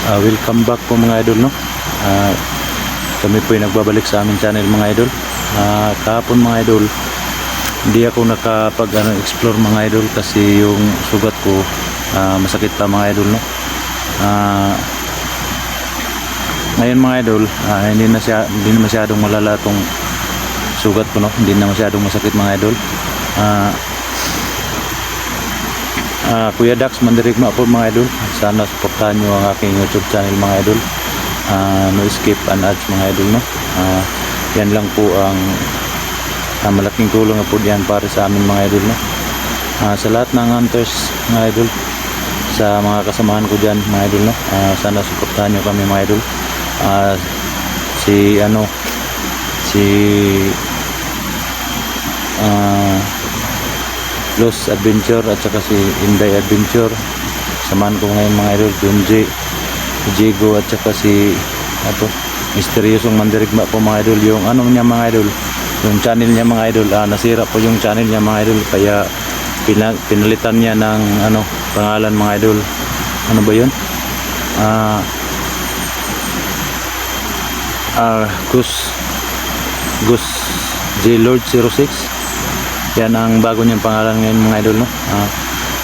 Welcome back po mga idol, no. Kami po ay nagbabalik sa aming channel mga idol. Kahapon mga idol, hindi ako nakapag explore mga idol kasi yung sugat ko masakit pa mga idol, no. Ngayon mga idol, hindi na masyadong malala tong sugat ko, no. Hindi na masyadong masakit mga idol. Kuya Dax Mandirigma po mga idol, sana supportahan nyo ang aking YouTube channel mga idol. No skip and ads mga idol, no. Yan lang po ang malaking tulong na po yan para sa amin mga idol, no. Sa lahat ng hunters mga idol, sa mga kasamahan ko dyan mga idol, no, sana supportahan nyo kami mga idol. Si Lost Adventure at saka si Inday Adventure, samahan ko ngayon mga idol, Junji, Diego at saka si Misteryosong Mandirigma po mga idol. Yung niya mga idol, yung channel niya mga idol, nasira po yung channel niya mga idol, kaya pinalitan niya ng pangalan mga idol. Ano ba yun? Gus J Lord 06, yan ang bago niyang pangalan ngayon mga idol, no.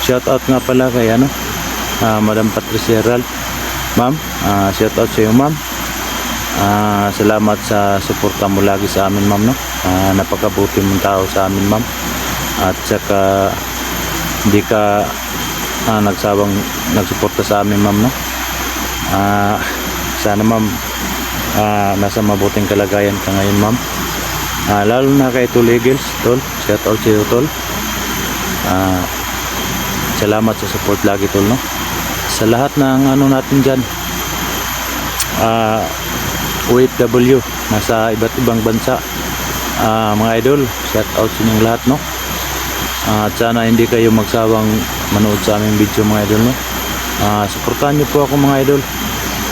Shout out nga pala kay Madam Patricia Herald, ma'am. Shout out sa iyo ma'am. Salamat sa suporta mo lagi sa amin ma'am, no. Napakabuti mong tao sa amin ma'am, at saka hindi ka nagsawang nagsuporta sa amin ma'am, no. Sana ma'am nasa mabuting kalagayan ka ngayon ma'am. Lalo na kay Tol Eagles, Tol, shout out sa iyo Tol. Salamat sa support lagi Tol, no. Sa lahat ng natin dyan, OFW nasa iba't ibang bansa, mga idol, shout out sa inyong lahat, no. At sana hindi kayo magsawang manood sa aming video mga idol, no. Suportahan niyo po ako mga idol.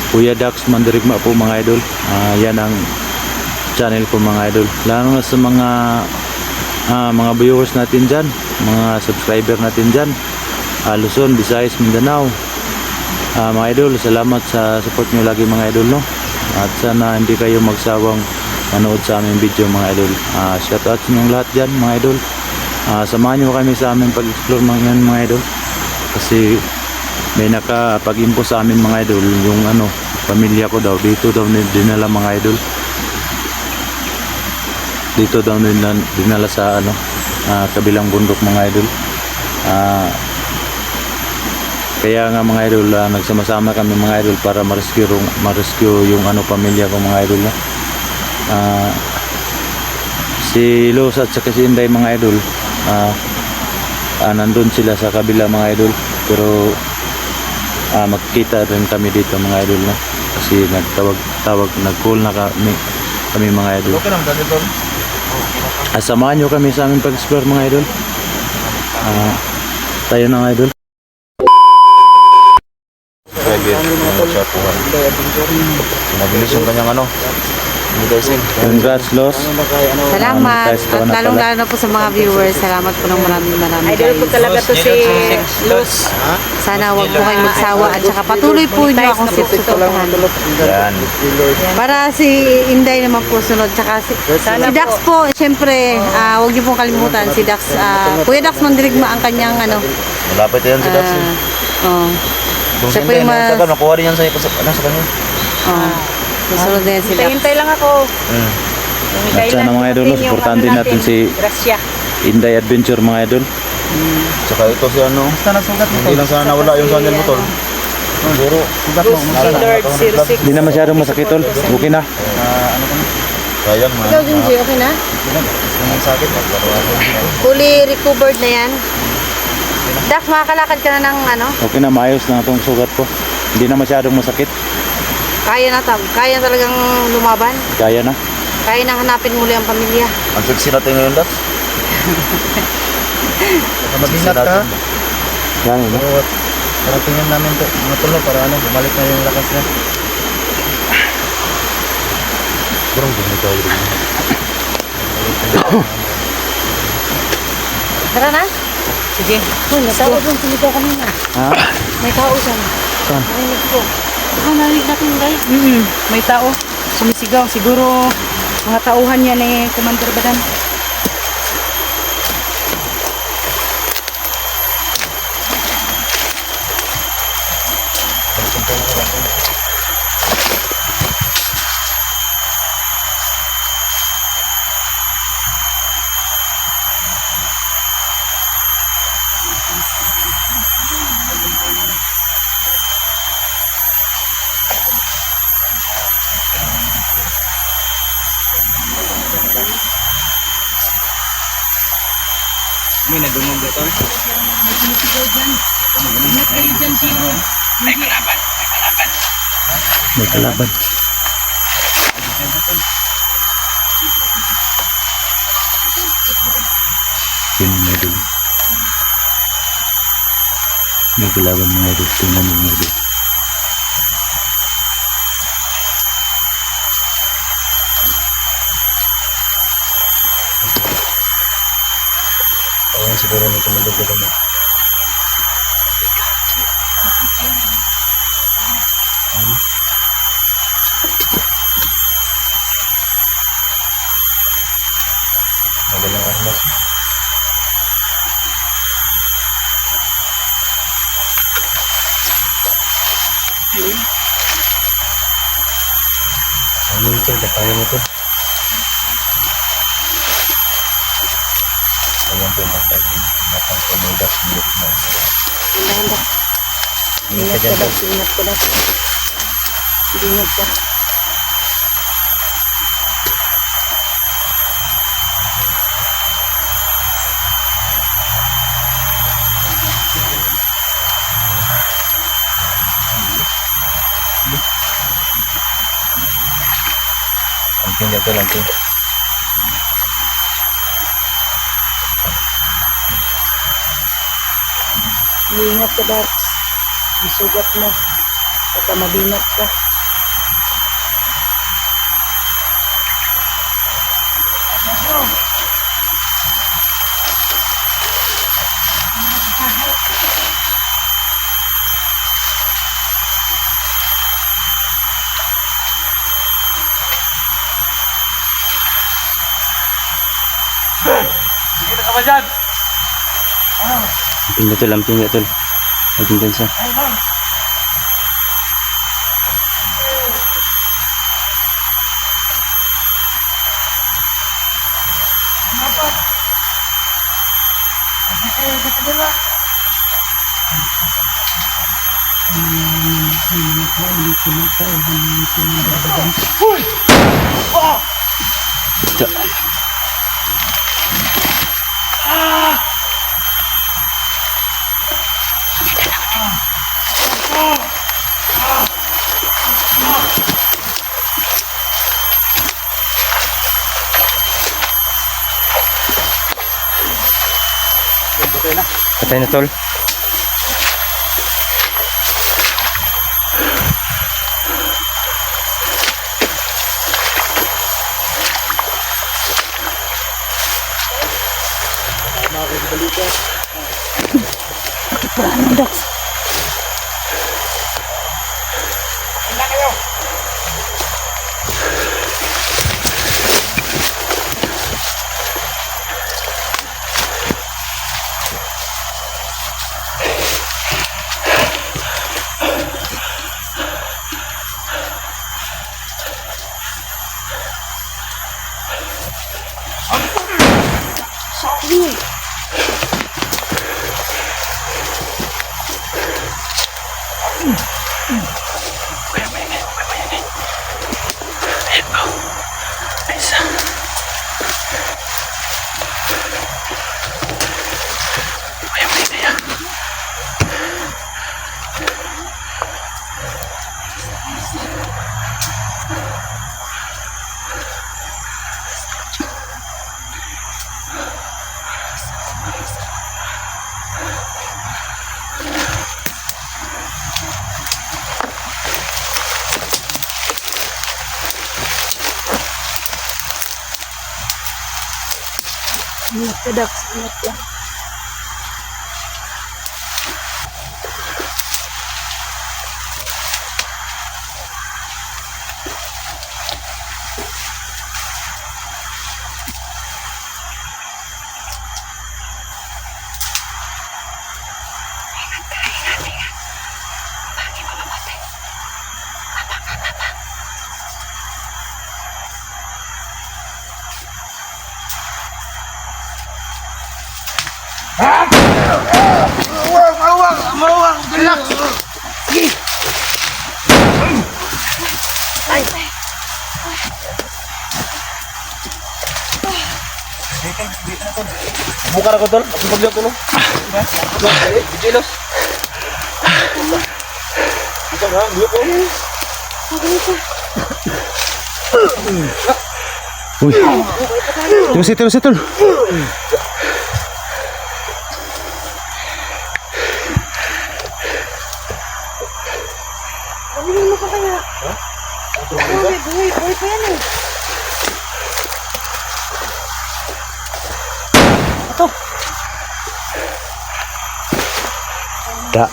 Kuya Dax Mandirigma po mga idol. Yan ang channel ko mga idol, lalo na sa mga viewers natin dyan, mga subscriber natin dyan, Luzon, Visayas, Mindanao. Mga idol, salamat sa support nyo lagi mga idol, no. At sana hindi kayo magsawang manood sa aming video mga idol. Shout out sa inyong lahat dyan mga idol. Samahan nyo kami sa aming pag-explore mga idol, kasi may nakapag-impose sa amin mga idol, yung pamilya ko daw dito daw dinala mga idol. Dito daw dinala sa kabilang bundok mga idol. Kaya nga mga idol, nagsama-sama kami mga idol para ma-rescue yung pamilya ko mga idol, no? Si Los at saka si Inday mga idol, nandun sila sa kabila mga idol, pero magkita rin kami dito mga idol, no? Kasi nag-call na kami mga idol. Okay lang ganito. Samahan nyo kami sa aming pag-explore mga idol. Tayo na mga idol. Nabilis yung kanyang Congrats Los. Salamat. At lalong-lalo na po sa mga viewers, salamat po ng maraming idol ko talaga to si Luz. Sana wag po kayong magsawa at saka patuloy po nyo akong suportahan. Yan. Para si Inday naman po sunod, tsaka si Dax po, syempre, wag niyo pong kalimutan si Dax, Kuya Dax Mandirigma ang kanyang Malapit yan si Dax. Siya po yung nakuha rin yan sa kanya. susunod na yan si Dax. Hintay lang ako. At sana mga idol, supportahan din natin si Inday Adventure mga idol. Saka ito si hindi lang sana nawala yung channel mo Tol. Siguro Lord 06. Hindi na masyadong masakit Tol. Okay na. sayang man. Ikaw Junji, okay na? Yung sakit Fully recovered na yan. Dax, makakalakad ka na ng Okay na, maayos na itong sugat ko. Hindi na masyadong masakit. kaya talagang lumaban. Kaya na. Kaya na hanapin muli ang pamilya. ang sexy natin ngayon Dax. Mag-ingat ka. Yan, no? Para tingnan namin ito, mga tulo para bumalik na yung lakas niya. Kurang ganito tayo. Tara na. Sige. Uy, may tao doon. Tumigaw kanina. Ha? May tao dyan. Saan? Narinig ko. Ah, narinig natin guys. May tao. Sumisigaw. Siguro mga tauhan niya ni Commander Badan. May nadungog dito. May kalaban. Yun mga idol. May kalaban mga idol. Tingnan mo mga idol. Ayan siguro nito malugod mo. Madalang armas. Ano ito? Katayin ito. Ayan po matang pumudas mo. Handa-handa. Ingat ka daw. Ingat ka daw. Ingat ka. Lamping dito, lamping. Ingat ka daw. Isugat mo. Baka mabinat ka. Lamping dito. Lamping dito. Patay na tol. Ingat ka daw. Ingat ka. Buka na ko tol. Ako pagyo tol. Bilos. Ito na, biyo ko. Uy. Terus itu. Pamilin mo pa kaya? Buhay pa yan eh. Ito. Da.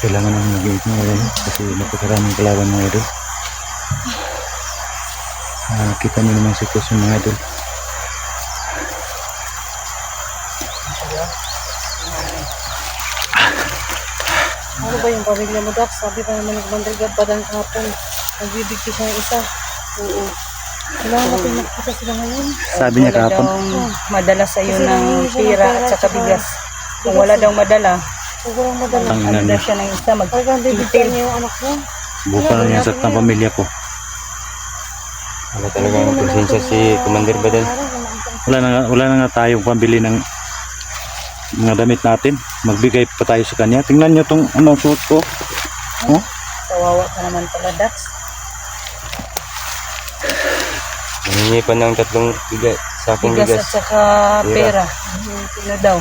Kailangan namin mag-iit mga idol kasi napakaraming kalaban mga idol. Kita nyo naman sitwasyon mga idol. Ano ba yung pamilya mo, Dax? Sabi pa naman ng Mandrigad, badang kahapon. Nagbibigti siya ng isa. Oo. Kailangan natin makita sila ngayon. Sabi niya kahapon. Madala sa iyo ng pira at saka bigas. Kung wala daw madala, Sigurang madala. Tanginan madala niya. siya ng isa Talagang bibigyan niya yung anak mo. Buka na niya sa pamilya ko. Wala talagang presensya si Commander Badal. Wala na nga tayong pambili ng mga damit natin. Magbigay pa tayo sa kanya. Tingnan nyo tong ano, suot ko. Oh? Kawawa ka naman pala, Dax. Nangingi pa ng 3 sakong Bigas bigas. at saka pera. Sino daw?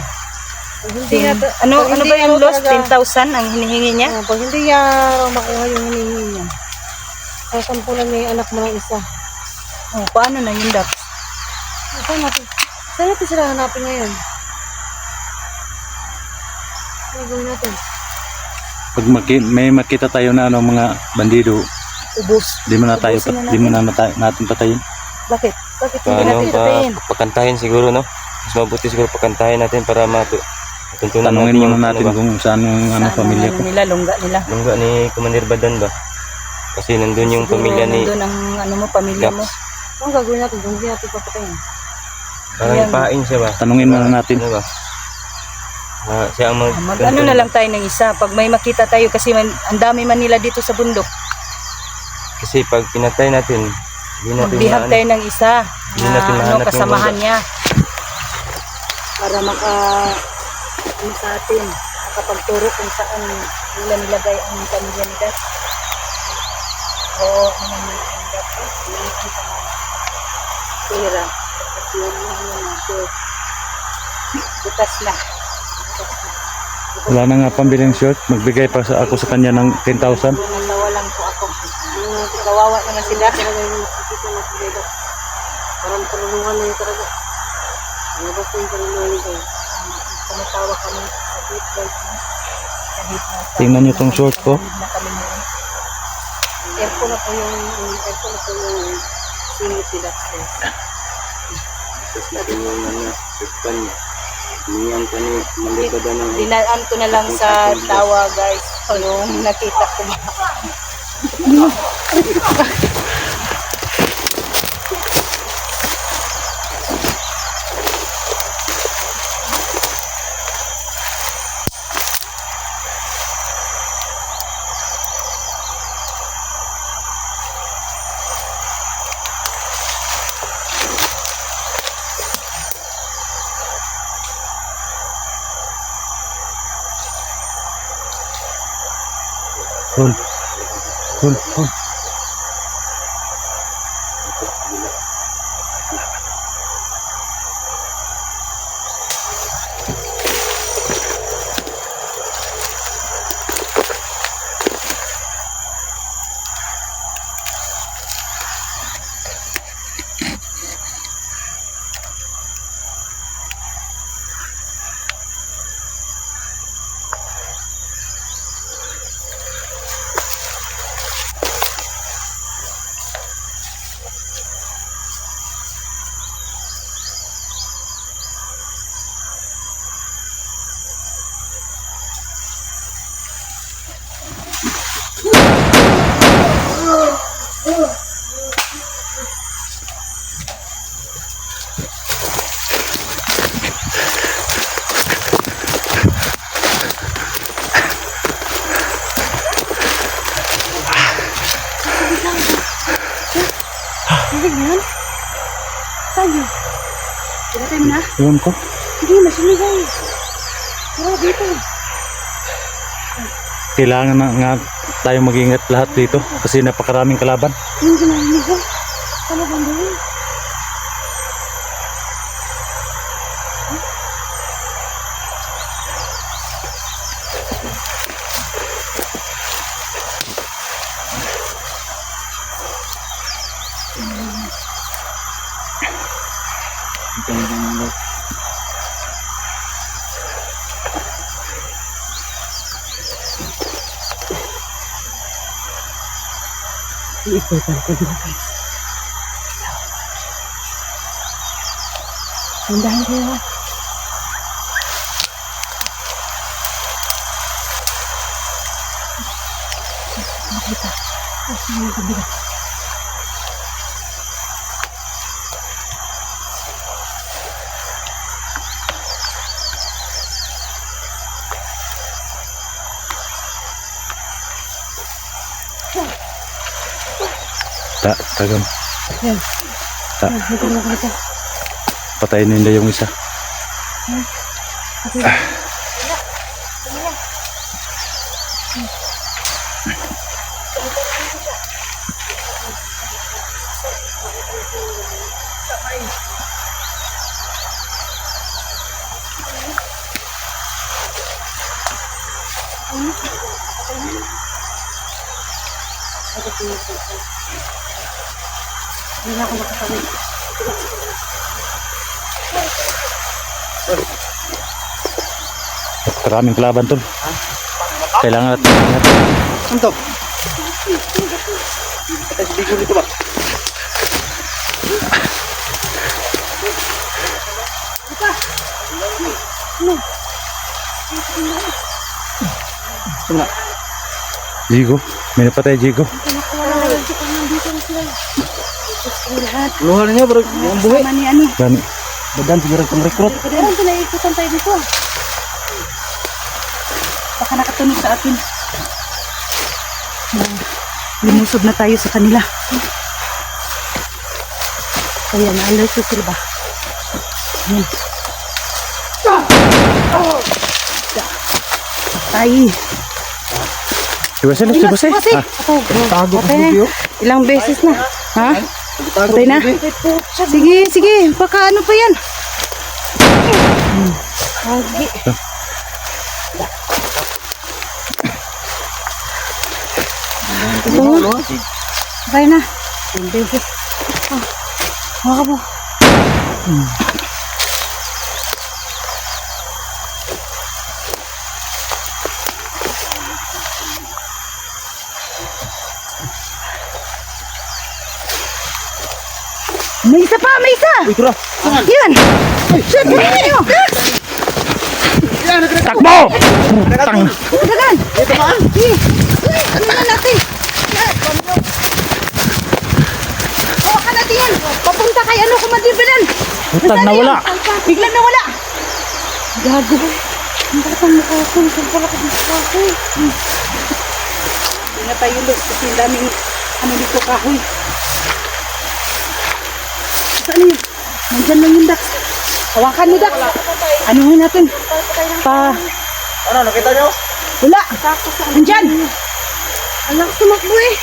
Hindi niya, Ano ba yung loss? talaga. 10,000 ang hinihingi niya? Pag hindi niya makuha yung hinihingi niya. Sasampulan niya yung anak mo ng isa. Oh, paano na yun, Dax? Saan natin sila hanapin ngayon? Ano gawin natin? Pag may makita tayo na ano, mga bandido, Ubus. di mo na tayo Ubusin na di mo na natin patayin. Bakit? Bakit hindi Paano natin patayin? pakantahin siguro, no? Mas mabuti siguro pakantahin natin para matuntunan Tanungin natin muna yung natin ano ba, kung saan yung ano, Saan pamilya ang ko. nila, lungga nila. lungga ni Commander Badan ba? Kasi nandun yung Siguro pamilya ni nandun ang ano mo, pamilya mo. Gaps. Anong gagawin natin kung hindi natin papatayin? Parang Ayan. paing siya ba? Tanungin muna natin. Ano ba? Siya ang Mag-ano na lang tayo ng isa. Pag may makita tayo kasi ang dami man nila dito sa bundok. Kasi pag pinatay natin, hindi natin Magbihag tayo ng isa. Hindi natin Na mahanap yung kasamahan bundok. niya. Para ano sa atin. Makapagturo kung saan nila nilagay ang pamilya ni Dad. Oo, ano naman ang dapat. Yung ang sama. Pera. Tapos yung ano natin. Bukas na. Wala na nga pambiling short. Magbigay pa ako sa kanya ng 10,000. Natawa lang po ako. Kawawa naman si Dad. Talaga yung makikita na si Deda. Parang tulungan na yung talaga. Ano ba yung tulungan nito? Tumatawa kami sa beat guys. Kahit nasa Tingnan nyo tong short ko. na kami ngayon. Aircon na po yung singit ni Dax. Dinaan ko na lang sa tawa guys. Yung nakita ko. Hul. Hul. Hul. Tubig na yan? Saan yun? Pinatay mo na? Ewan ko. Hindi, masinigay. Tara, dito. Kailangan na nga tayo mag-ingat lahat dito kasi napakaraming kalaban. Yung ginamit ko. Ano bang gawin? Iikutan ko dito, guys. Tandahan kayo, ha? Makita. Saan yung kabila? Tagam. Yan. Ta. Dito na kita. Patayin nila yung isa. Okay. Hindi na ako makakawin. Maraming kalaban tol. Kailangan natin ingat. Anto. Kasi bigo nito ba? Jigo. May napatay Jigo. Luhan niya bro, yung buhay. Sama ni ano. Gani. Badan siguro itong recruit. Meron sila ikutan tayo dito. Baka nakatunog sa atin. Lumusob na tayo sa kanila. Kaya na-alert ko sila ba? Yan. Patay. Siwasay. Siwasay. Ah. Tago ko Okay na. video. Ilang beses na. Ha? Patay na. Sige. Baka ano pa yan? Lagi. Ito na. Patay na. Ilang beses. Maka po. May isa pa, may isa! Uy, tura. Yan! Shoot, tingnan nyo! Takbo! Dagan! Ito ba? Ano na natin? Hawakan natin yan! Papunta kay ano, kumadibilan! Utang nawala. Biglang nawala! Gago! Ang batang mukha ko, ang palaki ng mukha ko. Hindi na tayo look kasi ang daming ano dito kahoy. Saan yun? Nandyan lang yung Dax. Hawakan mo, Dax. Anuhin natin. Ano, nakita niyo? Wala. Nandyan. Anak, tumakbo eh.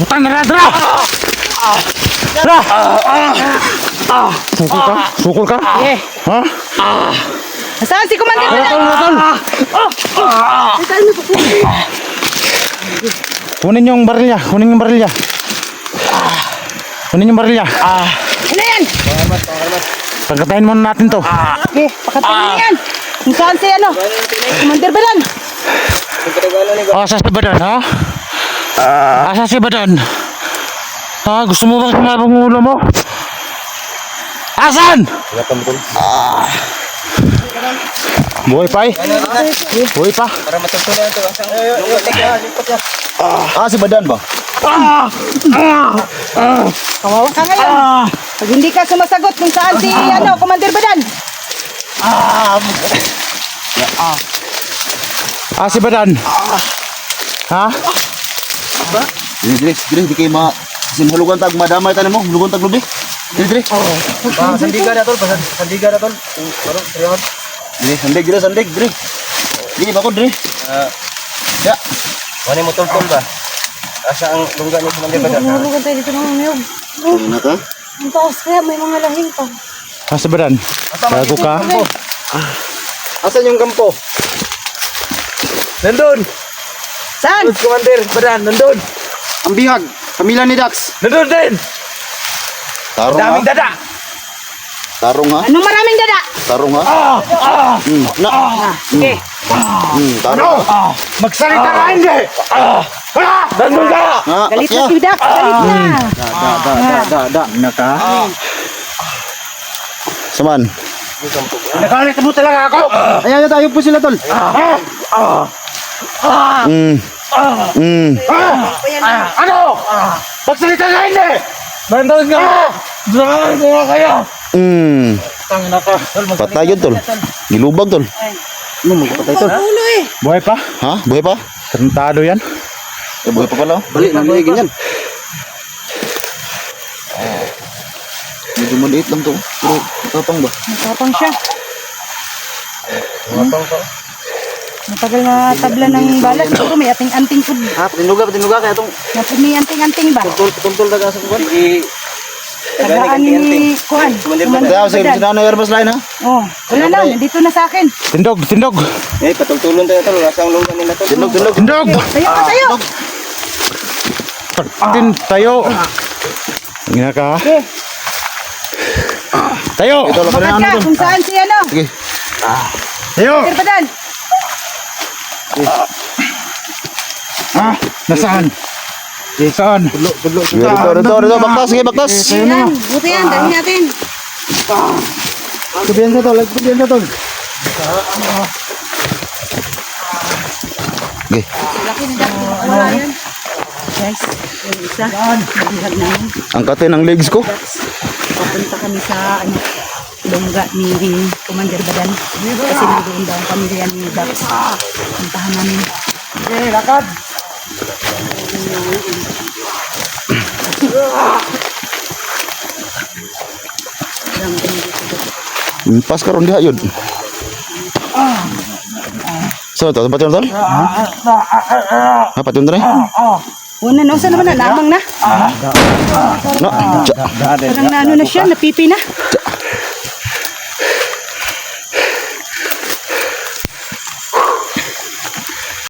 Putang na Dra! Dra! Sukol ka? Sukol ka? Eh, Ha? nasaan si Commander Badan? Tol! Nasaan mo po? Kunin yung baril niya. Kunin yung baril niya. Kunin yung baril niya. Ano yan? Pagkatayin muna natin to. Okay, pakatayin mo yan. Kung saan si ano? Commander Badan. Asa si Badan, ha? Asa si Badan? Ha? Gusto mo bang sumabang ulo mo? Asan? Buhay pa eh. Buhay pa. Para matutunan ito. Si Badan ba? Kawawa ka ngayon. Pag hindi ka sumasagot kung saan si ano, Commander Badan. Si Badan. Ha? Dire, di kayo kasi mahulugan tag madamay tayo mo, mahulugan tag lubi. Dire. Sandiga na tol. Sandiga na tol. Parang trihon. Dire, sandig, dire. Dire, bakod, dire. Ya. Wala mo tol ba? Asa ang lungga ni Commander Badan? Nahulugan tayo dito ng niyog. Ano ka? Ang taas kaya may mga lahing pa. Si Badan. Bago ka. Asan yung kampo? Nandun! Saan? Commander Badan, nandun! Ang bihag, pamilya ni Dax. Nandun din! Tarong ha? Daming dada! Tarong ha? Anong maraming dada? Tarong ha? Okay. Tarong ha? Magsalita ka hindi! Nandun ka! Galit na si Dax. Galit na. Da. Naka. Saman. Nakalit mo talaga ako! Ayan, tayo po sila, tol. Ano? Magsalita ka hindi! Nandun ka! Nandun ka kayo! Tangina ka! Patay yun, tol. Gilubag, tol. Ano mo patay, tol? Ulo eh. Buhay pa. Ha? Buhay pa? Tarantado yan. Buhay pa pala. Balik, nangyayagin yan. Medyo maliit lang to. Pero matapang ba? Matapang siya. Matagal na tabla ng bala. Siguro may ating-anting food. Patinuga kaya itong May anting-anting ba? tuntol na sa kuwan. Tagaan ni Kuan. Kaya sige, sinano yung herbas line ha? Oh, wala na. Nandito na sa akin. Tindog. Patultulon tayo tol. Nasa ang lungga nila tol. Tindog. Tindog. Tayo ka tayo. Pagtin tayo. Nga ka. Okay. Tayo. Ito lang Bakit na ka? tol. Kung saan si ano? Sige. Tayo. Sir Badan. Nasaan? Saan? Rito. Baktas, sige, baktas. Ayan. Buti yan. Dali natin. Sabihan ka, tol. Tol. Okay. Laki ni Dax. Wala yan. Guys, yung isa. Nabihag namin. Angkatin ang legs ko. Papunta kami sa ano, lungga ni Commander Badan. Kasi nandoon daw ang pamilya ni Dax. Puntahan namin. Lakad! Pas karon diha yun. So, to tempat yun, tol? Apa yun, tol? Una na, saan naman na? Lamang na. No. Parang na ano na siya, napipi na.